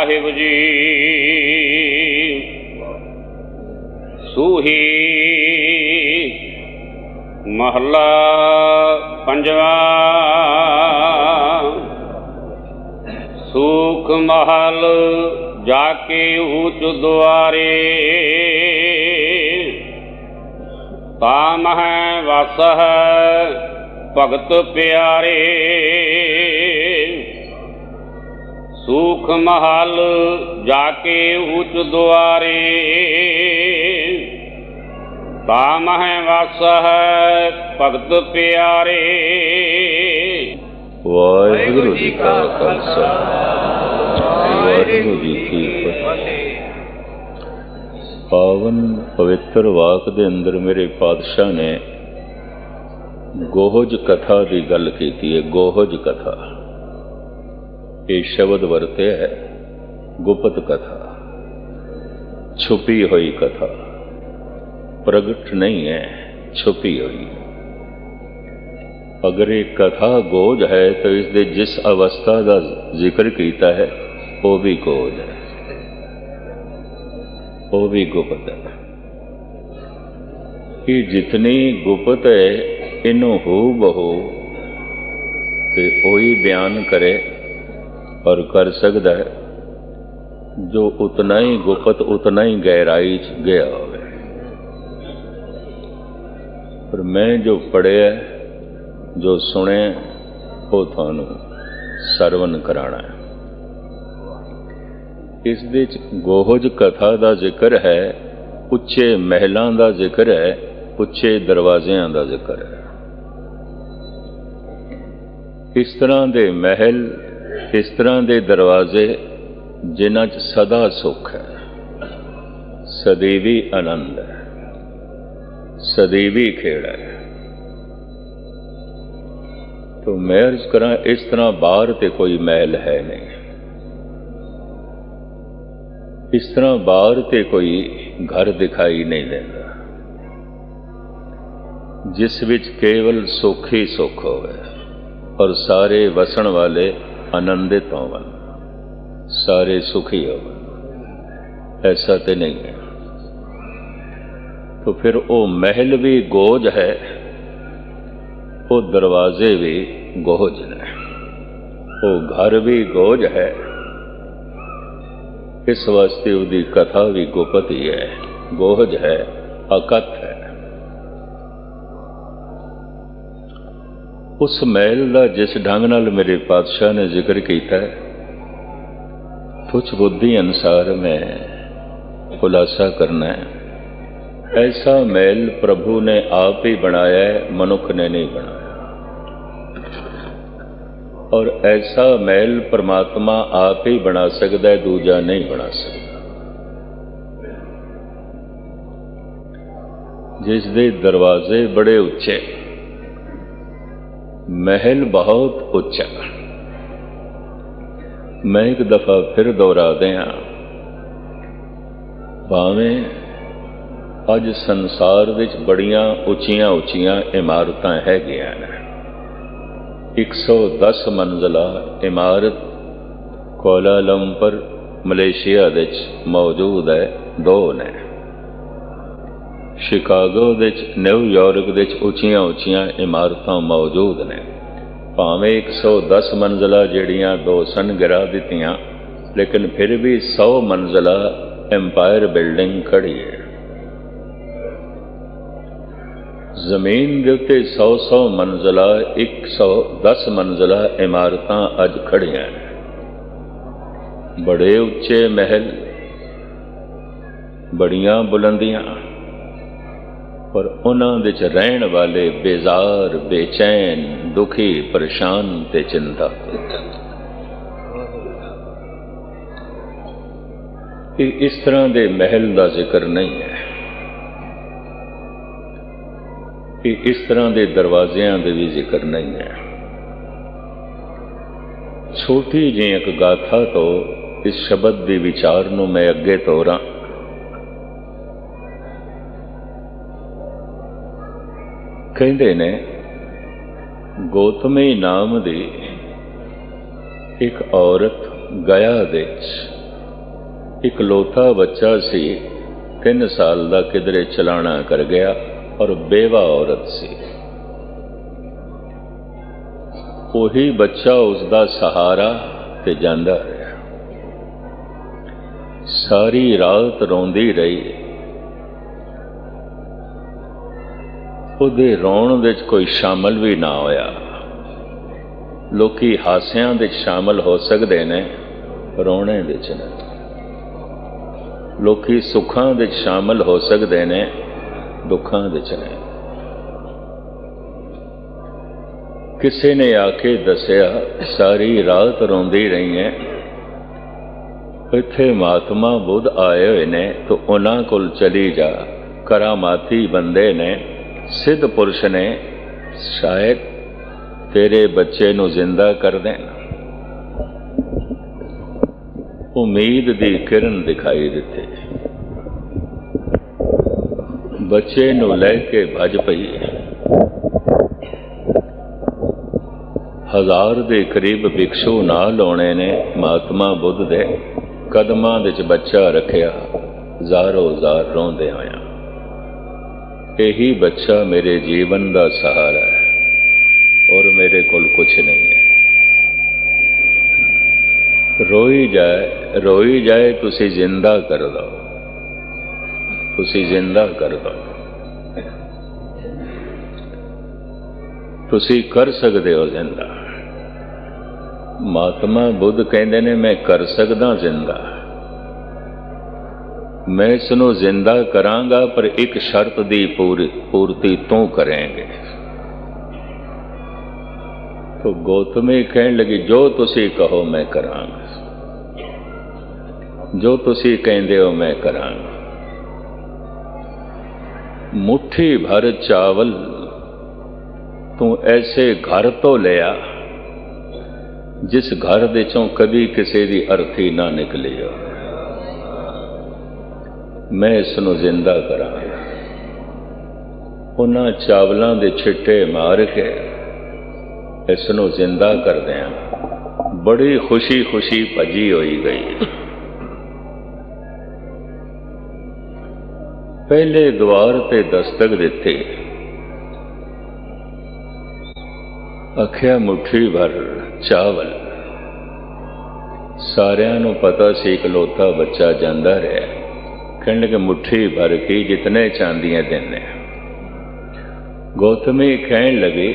साहिब जी सूही महला पंजवा। सूख महल जाके ऊंच द्वारे ताम है वस है भगत प्यारे। सूख महल जाके ऊंच द्वारे ताम है वस है भगत प्यारे। वाहिगुरु जी का खालसा वाहिगुरु जी की फतेह। पावन पवित्र वाक दे अंदर मेरे पातशाह ने गोहज कथा की गल की है। गोहज कथा ये शब्द वरते है गुप्त कथा, छुपी हुई कथा, प्रगट नहीं है, छुपी हुई। अगर ये कथा गोज है तो इसके जिस अवस्था का जिक्र किया है वो भी गोज है, वो भी गुप्त है। कि जितनी गुप्त है इनू हो बहो कि वही बयान करे और कर सकता है जो उतना ही गुप्त उतना ही गहराई च गया हो। पर मैं जो पढ़िया जो सुने वो थानू सरवण कराना है। इस विच गोहज कथा का जिक्र है, उच्चे महलों का जिक्र है, उच्चे दरवाज़ियां का जिक्र है। इस तरह के महल, इस तरह के दरवाजे जिन्हां च सदा सुख है, सदैवी आनंद है, सदैवी खेड़ है। तो मैं अर्ज करा इस तरह बाहर तो कोई महल है नहीं, इस तरह बाहर तो कोई घर दिखाई नहीं देता जिस विच केवल सुख ही सुख होवे और सारे वसन वाले आनंदित होवन, सारे सुखी होवन। ऐसा तो नहीं है। तो फिर वो महल भी गोज है, वो दरवाजे भी गोज ने, वो घर भी गोज है। इस वास्ते उसकी कथा भी गुप्त ही है, गोज है, अकथ है। उस महल का जिस ढंग नाल मेरे पातशाह ने जिक्र किया है, तुच्छ बुद्धि अनुसार मैं खुलासा करना है। ऐसा महल प्रभु ने आप ही बनाया है, मनुख ने नहीं बनाया। और ऐसा महल परमात्मा आप ही बना सकता है, दूजा नहीं बना सकता। जिसके दरवाजे बड़े उच्चे, महल बहुत उच्चा। मैं एक दफा फिर दोहरा दें, भावें अज संसार विच बड़ियां उच्चियां उच्चियां इमारतां हैगियां ने। 110 मंजिला इमारत कोलालंपुर मलेशिया विच मौजूद है, 2 ने। शिकागो विच, न्यूयॉर्क विच उच्चियां उच्चियां इमारतां मौजूद ने। भावें 110 मंजिला जड़ियां 2 सन गिरा दित्तियां, लेकिन फिर भी 100 मंजिला एम्पायर बिल्डिंग खड़ी है। जमीन के उत्ते 100 मंजिला, 110 मंजिला इमारतां अज खड़ियां हैं। बड़े उच्चे महल, बड़ियां बुलंदियां, पर उन्हां विच रहण वाले बेजार, बेचैन, दुखी, परेशान ते चिंता। इस तरह के महल का जिक्र नहीं है। इस तरह के दरवाज़ियां का भी जिक्र नहीं है। छोटी जी एक गाथा तो इस शब्द के विचार नूं मैं अगे तोरां। कहते ने गौतमी नाम की एक औरत गया विच इकलौता बच्चा सी, 3 साल का किधरे चलाना कर गया और बेवा औरत सी। वही बच्चा उसका सहारा ते जांदा रहा। सारी रात रोंदी रही। ਉਹਦੇ ਰੋਣ ਵਿੱਚ ਕੋਈ ਸ਼ਾਮਲ ਵੀ ਨਾ ਹੋਇਆ। ਲੋਕੀ ਹਾਸਿਆਂ ਵਿੱਚ ਸ਼ਾਮਲ ਹੋ ਸਕਦੇ ਨੇ, ਰੋਣੇ ਵਿੱਚ ਨਹੀਂ। ਲੋਕੀ ਸੁੱਖਾਂ ਵਿੱਚ ਸ਼ਾਮਲ ਹੋ ਸਕਦੇ ਨੇ, ਦੁੱਖਾਂ ਵਿੱਚ ਨਹੀਂ। ਕਿਸੇ ਨੇ ਆ ਕੇ ਦੱਸਿਆ ਸਾਰੀ ਰਾਤ ਰੋਂਦੀ ਰਹੀ ਹੈ, ਇੱਥੇ ਮਹਾਤਮਾ ਬੁੱਧ ਆਏ ਹੋਏ ਨੇ, ਤੂੰ ਉਹਨਾਂ ਕੋਲ ਚਲੀ ਜਾ। ਕਰਾਮਾਤੀ ਬੰਦੇ ਨੇ, सिद्ध पुरुष ने, शायद तेरे बच्चे नू जिंदा कर देन। उम्मीद दी किरण दिखाई दिती। बच्चे नू लैके भज पई। 1000 ਦੇ करीब भिक्षु नाल आउणे ने। महात्मा बुद्ध दे कदमां विच बच्चा रखिया, ਜ਼ਾਰੋ ਜ਼ਾਰ रोंदे होया। यही बच्चा मेरे जीवन का सहारा है और मेरे कोल कुछ नहीं है। रोई जाए तुसी जिंदा कर दो, तुसी जिंदा कर दो। तुसी कर सकते हो जिंदा। महात्मा बुद्ध कहते ने मैं कर सकदा जिंदा, मैं इसनों जिंदा करांगा, पर एक शर्त दी पूर्ति तू करेंगे। तो गौतमी कहने लगी जो तुसी कहो मैं करांगा, जो तुसी कहंदे हो मैं करांगा। मुट्ठी भर चावल तू ऐसे घर तो लिया जिस घर विचों कभी किसी की अर्थी ना निकली हो। मैं इसनों जिंदा करांगा। उन्हां चावलों के छिट्टे मार के इसनों जिंदा कर दिया। बड़ी खुशी खुशी भजी होई गई। पहले द्वार ते दस्तक दिती। आख्या मुट्ठी भर चावल। सारियां नूं पता सी इकलौता बच्चा जांदा रहा। कहने लगे मुट्ठी भर की जितने चांदियां देने। गौतमी कहने लगी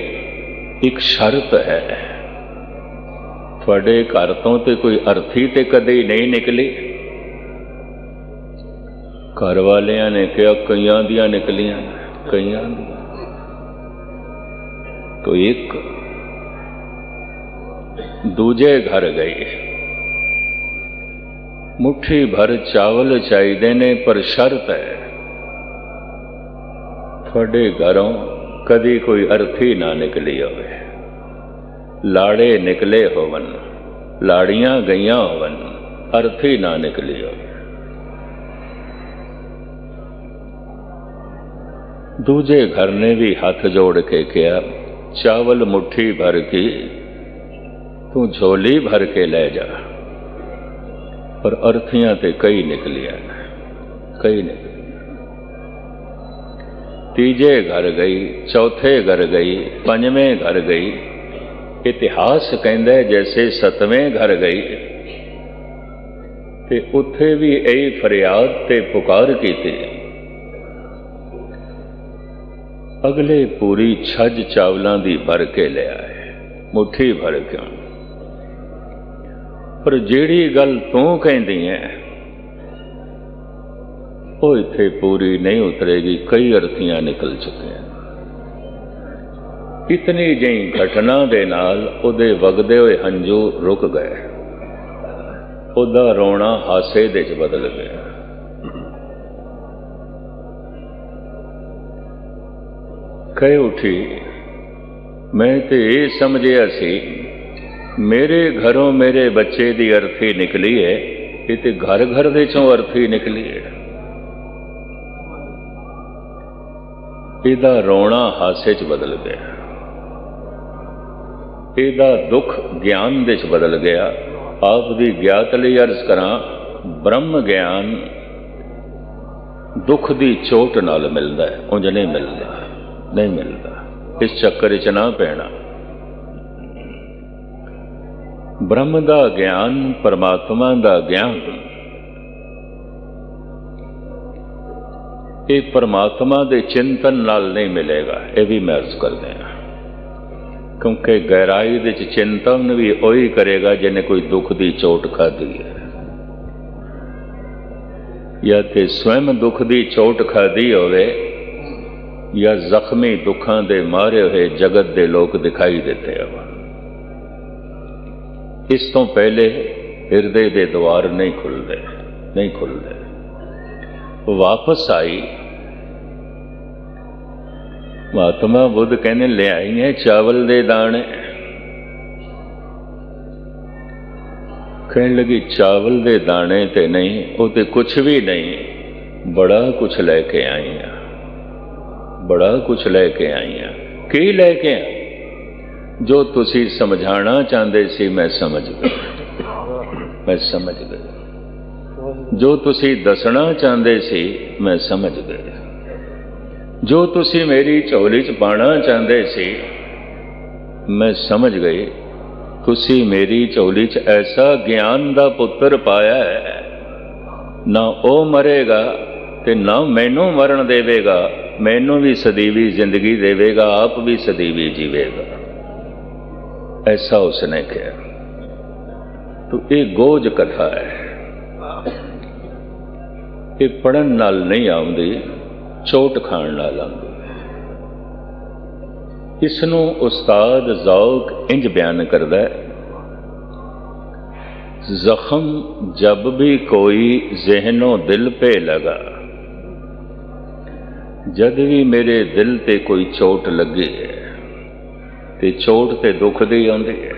एक शर्त है, थोड़े घर तो ते कोई अर्थी ते कदे नहीं निकली। घर वालियां ने कहा कईयां दियां निकलियां, कईयां दियां। तो एक दूजे घर गई। मुट्ठी भर चावल चाहिए ने, पर शर्त है थोड़े घरों कदी कोई अर्थी ना निकली होवे। लाड़े निकले होवन, लाड़ियां गईयां होवन, अर्थी ना निकली होवे। दूजे घर ने भी हाथ जोड़ के कहा चावल मुट्ठी भर की तू झोली भर के ले जा। पर अर्थियां ते कई निकलियां, कई निकलियां। तीजे घर गई, चौथे घर गई, पंजवें घर गई। इतिहास कहंदा जैसे 7वें घर गई ते उत्थे भी यही फरियाद ते पुकार की थी। अगले पूरी छज चावलों की भर के ले आए, मुट्ठी भर के। पर जिहड़ी गल तू कहती है वो इत्थे पूरी नहीं उतरेगी। कई अर्थियां निकल चुके हैं। इतनी जही घटना दे नाल उहदे वगदे हुए हंझू रुक गए। उहदा रोना हासे दे च बदल गया। कह उठी मैं तो ये समझिया सी मेरे घरों मेरे बच्चे की अर्थी निकली है, ये तो घर घर दे चों अर्थी निकली है। इहदा रोना हासे च बदल गया, इहदा दुख ज्ञान दे च बदल गया। आप दी ज्ञात लई अर्ज करा ब्रह्म ज्ञान दुख की चोट नाल मिलता है, उंज नहीं मिलता, नहीं मिलता। इस चक्कर च ना पैना। ब्रह्म का ज्ञान, परमात्मा का ज्ञान, ये परमात्मा के चिंतन नाल नहीं मिलेगा। ये भी मैं अर्ज कर दें, क्योंकि गहराई दे चिंतन भी वही करेगा जिन्हें कोई दुख की चोट खाधी है, या तो स्वयं दुख की चोट खाधी होवे, या जख्मी दुखों के मारे हुए जगत के लोग दिखाई देते हो। इस तो पहले हृदय के द्वार नहीं खुलते, नहीं खुलते। वापस आई महात्मा बुद्ध कहने ले आई है चावल दे दाने। कहने लगी चावल दे दाने ते नहीं, वो तो कुछ भी नहीं, बड़ा कुछ लेके आई हैं, बड़ा कुछ लेके आई हैं। की लेके आई? जो तुसी समझाना चाहते सी मैं समझ गया, मैं समझ गया। जो तुसी दसना चाहते सी मैं समझ गया। जो तुसी मेरी झोली च पाना चाहते सी मैं समझ गई। तुसी मेरी झोली च ऐसा ज्ञान का पुत्र पाया है, ना वो मरेगा ते ना मैनू मरण देवेगा, मैनू भी सदीवी जिंदगी देवेगा, आप भी सदीवी जीवेगा, ऐसा उसने कहा। तो ये गोज कथा है, ये पढ़न नाल नहीं आउंदी, चोट खाण नाल आउंदी। इसनू उस्ताद ज़ौक इंज बयान करदा है, जख्म जब भी कोई ज़हनो दिल पे लगा, जद भी मेरे दिल ते कोई चोट लगी है, ते चोट ते दुख दी आउंदी है।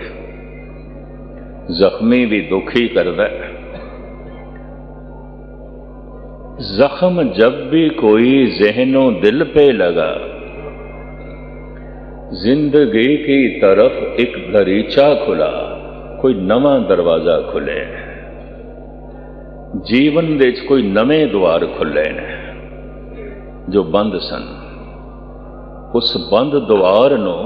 जख्मी भी दुख ही करदा है। जख्म जब भी कोई ज़हनो दिल पे लगा, जिंदगी की तरफ एक दरीचा खुला, कोई नवा दरवाजा खुले, जीवन दे कोई नवे द्वार खुले ने जो बंद सन। उस बंद द्वार नूं